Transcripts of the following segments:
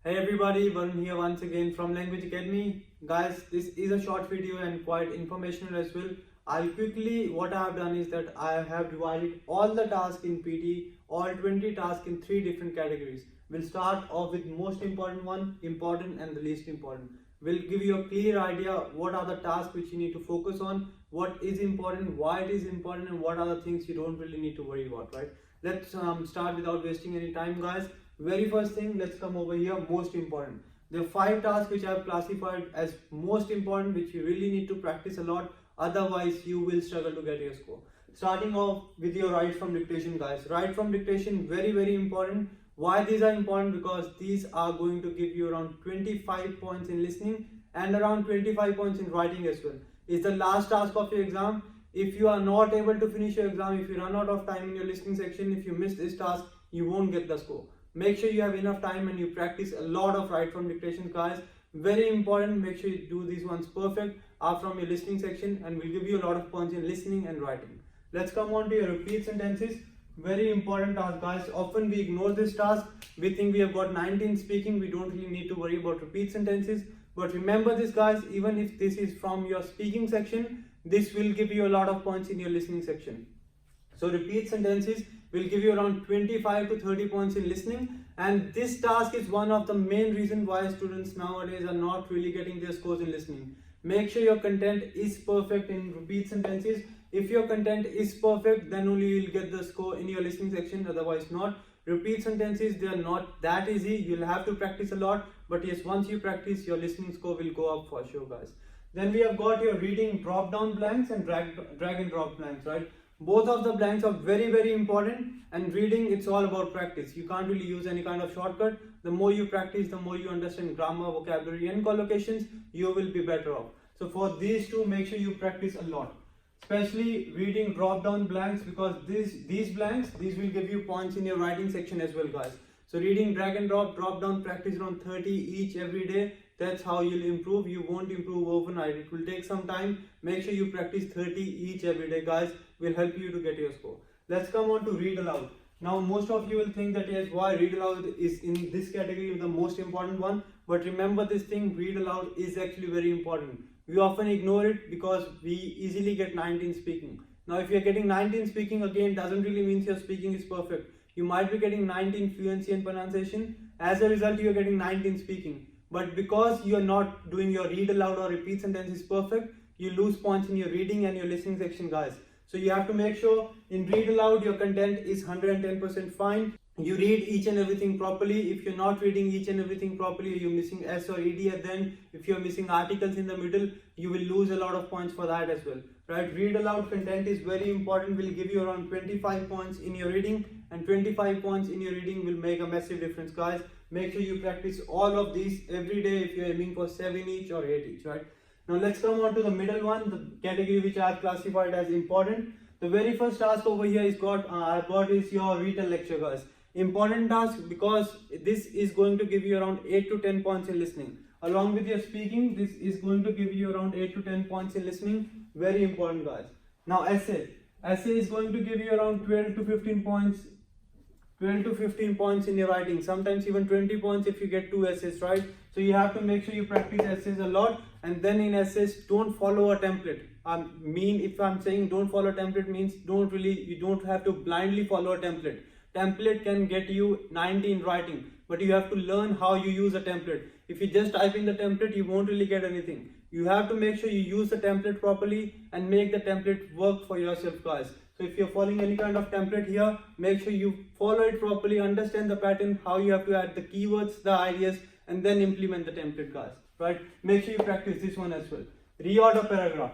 Hey everybody, Varun here once again from Language Academy. Guys, this is a short video and quite informational as well. What I have done is that I have divided all the tasks in PT, all 20 tasks in 3 different categories. We'll start off with most important one, important and the least important. We'll give you a clear idea what are the tasks which you need to focus on, what is important, why it is important, and what are the things you don't really need to worry about, right? Let's start without wasting any time, guys. Very first thing, let's come over here, most important. There are 5 tasks which I have classified as most important, which you really need to practice a lot, otherwise you will struggle to get your score. Starting off with your write from dictation, guys. Write from dictation, very important. Why these are important? Because these are going to give you around 25 points in listening and around 25 points in writing as well. It's the last task of your exam. If you are not able to finish your exam, if you run out of time in your listening section, if you miss this task, you won't get the score. Make sure you have enough time and you practice a lot of write from dictation, guys. Very important. Make sure you do these ones perfect from your listening section, and will give you a lot of points in listening and writing. Let's come on to your repeat sentences. Very important task, guys. Often we ignore this task. We think we have got 19 speaking. We don't really need to worry about repeat sentences. But remember this, guys, even if this is from your speaking section, this will give you a lot of points in your listening section. So repeat sentences will give you around 25 to 30 points in listening, and this task is one of the main reasons why students nowadays are not really getting their scores in listening. Make sure your content is perfect in repeat sentences. If your content is perfect, then only you will get the score in your listening section, otherwise not. Repeat sentences, they are not that easy. You'll have to practice a lot, but yes, once you practice, your listening score will go up for sure, guys. Then we have got your reading drop down blanks and drag and drop blanks, right? Both of the blanks are very important, and reading, it's all about practice. You can't really use any kind of shortcut. The more you practice, the more you understand grammar, vocabulary and collocations, you will be better off. So for these two, make sure you practice a lot, especially reading drop down blanks, because these blanks, these will give you points in your writing section as well, guys. So reading drag and drop down, practice around 30 each every day. That's how you'll improve. You won't improve overnight. It will take some time. Make sure you practice 30 each every day, guys. Will help you to get your score. Let's come on to read aloud. Now, most of you will think that yes, why read aloud is in this category the most important one. But remember this thing, read aloud is actually very important. We often ignore it because we easily get 19 speaking. Now, if you're getting 19 speaking, again, doesn't really mean your speaking is perfect. You might be getting 19 fluency and pronunciation. As a result, you're getting 19 speaking. But because you're not doing your read aloud or repeat sentences perfect, you lose points in your reading and your listening section, guys. So you have to make sure in read aloud, your content is 110% fine. You read each and everything properly. If you're not reading each and everything properly, you're missing S or ED at the end. If you're missing articles in the middle, you will lose a lot of points for that as well. Right? Read aloud content is very important. Will give you around 25 points in your reading, and 25 points in your reading will make a massive difference, guys. Make sure you practice all of these every day if you're aiming for 7 each or 8 each, right? Now let's come on to the middle one, the category which I have classified as important. The very first task over here is I've got is your written lecture, guys. Important task because this is going to give you around 8 to 10 points in listening. Along with your speaking, this is going to give you around 8 to 10 points in listening. Very important, guys. Now essay. Essay is going to give you around 12 to 15 points. 12 to 15 points in your writing, sometimes even 20 points if you get 2 essays, right? So you have to make sure you practice essays a lot, and then in essays, don't follow a template. If I'm saying don't follow a template, means you don't have to blindly follow a template. Template can get you 90 in writing, but you have to learn how you use a template. If you just type in the template, you won't really get anything. You have to make sure you use the template properly and make the template work for yourself, guys. So if you're following any kind of template here, make sure you follow it properly, understand the pattern, how you have to add the keywords, the ideas, and then implement the template, guys. Right? Make sure you practice this one as well. Reorder paragraph.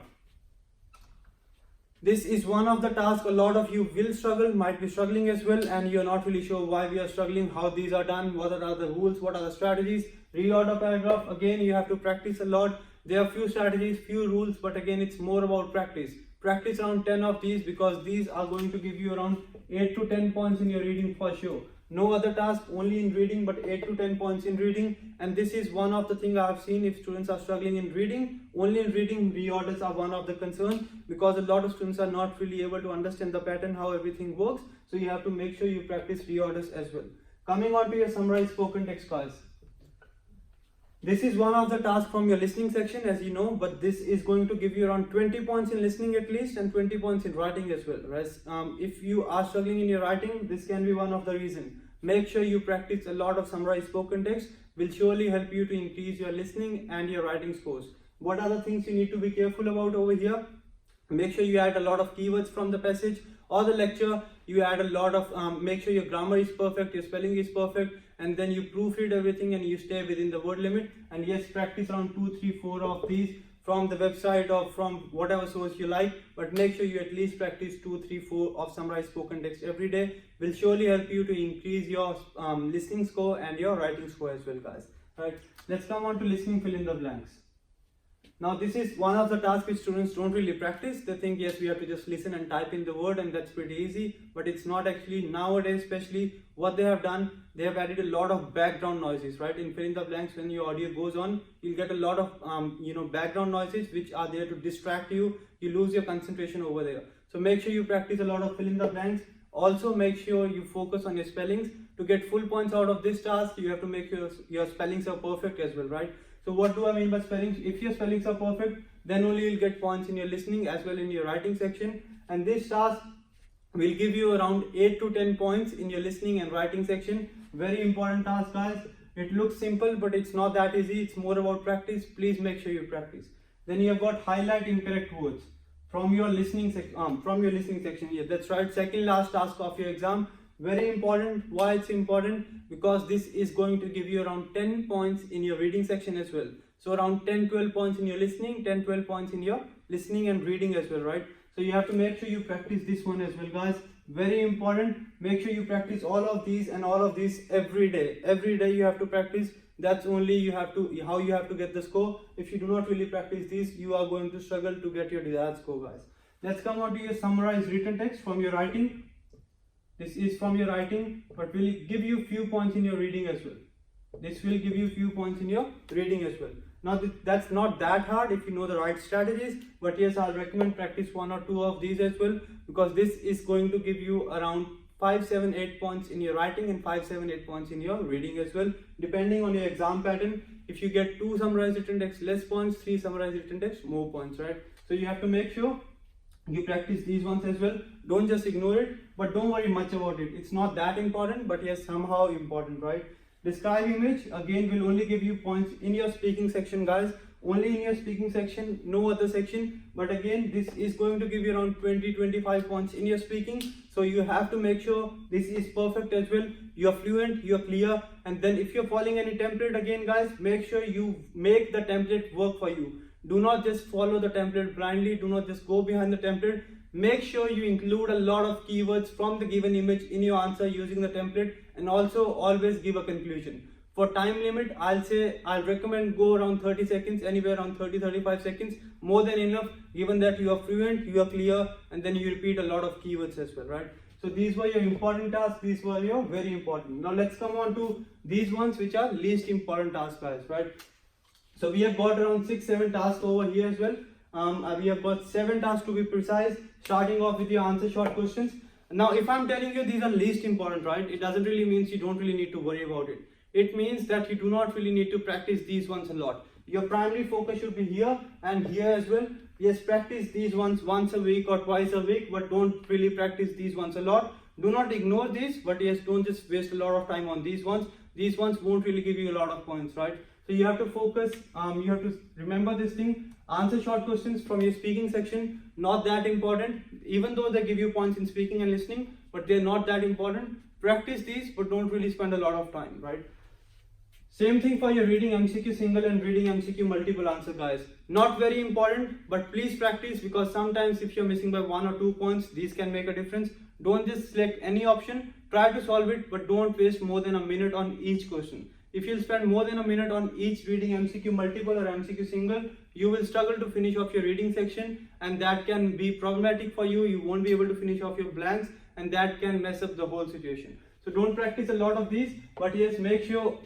This is one of the tasks a lot of you will struggle, might be struggling as well, and you're not really sure why we are struggling, how these are done, what are the rules, what are the strategies. Reorder paragraph, again, you have to practice a lot. There are few strategies, few rules, but again, it's more about practice. Practice around 10 of these, because these are going to give you around 8 to 10 points in your reading for sure. No other task, only in reading, but 8 to 10 points in reading. And this is one of the things I have seen. If students are struggling in reading, only in reading, reorders are one of the concerns, because a lot of students are not really able to understand the pattern, how everything works. So you have to make sure you practice reorders as well. Coming on to your summarized spoken text, guys. This is one of the tasks from your listening section, as you know, but this is going to give you around 20 points in listening at least and 20 points in writing as well. Right? If you are struggling in your writing, this can be one of the reasons. Make sure you practice a lot of summarized spoken text, will surely help you to increase your listening and your writing scores. What are the things you need to be careful about over here? Make sure you add a lot of keywords from the passage or the lecture. You add a lot of, make sure your grammar is perfect, your spelling is perfect, and then you proofread everything and you stay within the word limit. And yes, practice around 2, 3, 4 of these from the website or from whatever source you like, but make sure you at least practice 2, 3, 4 of summarized spoken text every day. Will surely help you to increase your listening score and your writing score as well, guys. Right? Let's come on to listening fill in the blanks. Now this is one of the tasks which students don't really practice. They think, yes, we have to just listen and type in the word and that's pretty easy, but it's not actually. Nowadays, especially, what they have done, they have added a lot of background noises, right? In fill in the blanks, when your audio goes on, you'll get a lot of background noises which are there to distract you. You lose your concentration over there. So make sure you practice a lot of fill in the blanks. Also make sure you focus on your spellings. To get full points out of this task, you have to make sure your spellings are perfect as well, right? So what do I mean by spellings? If your spellings are perfect, then only you'll get points in your listening as well in your writing section. And this task will give you around 8 to 10 points in your listening and writing section. Very important task, guys. It looks simple, but it's not that easy. It's more about practice. Please make sure you practice. Then you have got highlight incorrect words from your listening section. Yeah, that's right. Second last task of your exam. Very important. Why it's important? Because this is going to give you around 10 points in your reading section as well. So around 10-12 points in your listening, 10-12 points in your listening and reading as well, right? So you have to make sure you practice this one as well, guys. Very important. Make sure you practice all of these and all of these every day. Every day you have to practice. That's only how you have to get the score. If you do not really practice these, you are going to struggle to get your desired score, guys. Let's come on to your summarized written text from your writing. This is from your writing, but will give you few points in your reading as well. This will give you few points in your reading as well. Now that's not that hard if you know the right strategies, but yes, I'll recommend practice 1 or 2 of these as well, because this is going to give you around 5, 7, 8 points in your writing and 5, 7, 8 points in your reading as well, depending on your exam pattern. If you get 2 summarized written text, less points, 3 summarized written text, more points, right? So you have to make sure you practice these ones as well. Don't just ignore it, but don't worry much about it. It's not that important, but yes, somehow important, right? Describe image, again, will only give you points in your speaking section, guys. Only in your speaking section, no other section. But again, this is going to give you around 20-25 points in your speaking. So you have to make sure this is perfect as well. You're fluent, you're clear. And then if you're following any template, again, guys, make sure you make the template work for you. Do not just follow the template blindly. Do not just go behind the template. Make sure you include a lot of keywords from the given image in your answer using the template, and also always give a conclusion. For time limit, I'll recommend go around 30 seconds, anywhere around 30-35 seconds, more than enough, given that you are fluent, you are clear, and then you repeat a lot of keywords as well, right? So these were your important tasks, these were your very important. Now let's come on to these ones which are least important tasks, guys, right? So we have got around 6-7 tasks over here as well. We have got 7 tasks to be precise, starting off with your answer short questions. Now if I'm telling you these are least important, right, it doesn't really mean you don't really need to worry about it. It means that you do not really need to practice these ones a lot. Your primary focus should be here and here as well. Yes, practice these ones once a week or twice a week, but don't really practice these ones a lot. Do not ignore these, but yes, don't just waste a lot of time on these ones. These ones won't really give you a lot of points, right? So you have to focus, you have to remember this thing. Answer short questions from your speaking section, not that important, even though they give you points in speaking and listening, but they're not that important. Practice these, but don't really spend a lot of time, right? Same thing for your reading MCQ single and reading MCQ multiple answer, guys. Not very important, but please practice, because sometimes if you're missing by 1 or 2 points, these can make a difference. Don't just select any option, try to solve it, but don't waste more than a minute on each question. If you'll spend more than a minute on each reading MCQ multiple or MCQ single, you will struggle to finish off your reading section, and that can be problematic for you. You won't be able to finish off your blanks, and that can mess up the whole situation. So don't practice a lot of these, but yes, make sure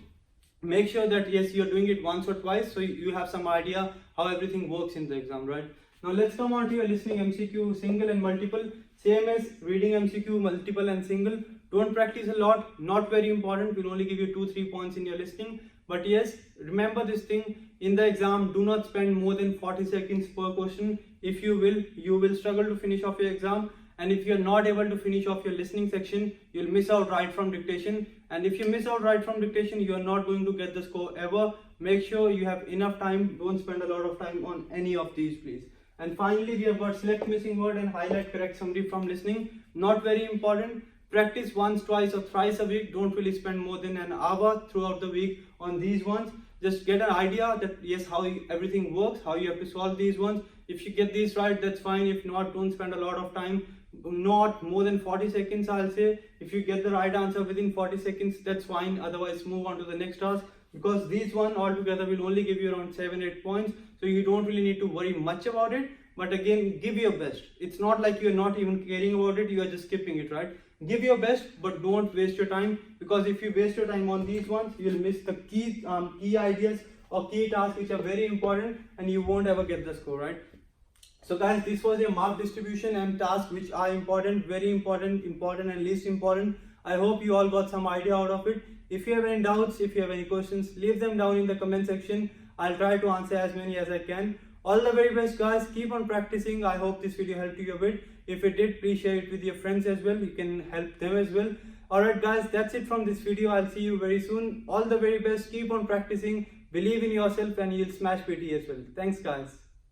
that yes, you're doing it once or twice, so you have some idea how everything works in the exam, right? Now let's come on to your listening MCQ single and multiple. Same as reading MCQ multiple and single. Don't practice a lot, not very important, will only give you 2-3 points in your listening, But yes, remember this thing, in the exam do not spend more than 40 seconds per question. If you will struggle to finish off your exam, and if you're not able to finish off your listening section, you'll miss out right from dictation, and if you miss out right from dictation, you're not going to get the score ever. Make sure you have enough time, don't spend a lot of time on any of these, please. And finally, we have got select missing word and highlight correct summary from listening. Not very important. Practice once, twice or thrice a week. Don't really spend more than an hour throughout the week on these ones. Just get an idea that yes, how everything works, how you have to solve these ones. If you get these right, that's fine. If not, don't spend a lot of time. Not more than 40 seconds, I'll say. If you get the right answer within 40 seconds, that's fine. Otherwise, move on to the next task, because these one altogether will only give you around 7-8 points. So you don't really need to worry much about it. But again, give your best. It's not like you're not even caring about it, you are just skipping it, right? Give your best, but don't waste your time, because if you waste your time on these ones, you'll miss the key ideas or key tasks which are very important, and you won't ever get the score, right? So guys, this was your mark distribution and tasks which are important, very important, important and least important. I hope you all got some idea out of it. If you have any doubts, if you have any questions, leave them down in the comment section. I'll try to answer as many as I can. All the very best, guys. Keep on practicing. I hope this video helped you a bit. If it did, please share it with your friends as well. You can help them as well. Alright guys, that's it from this video. I'll see you very soon. All the very best. Keep on practicing. Believe in yourself and you'll smash PT as well. Thanks guys.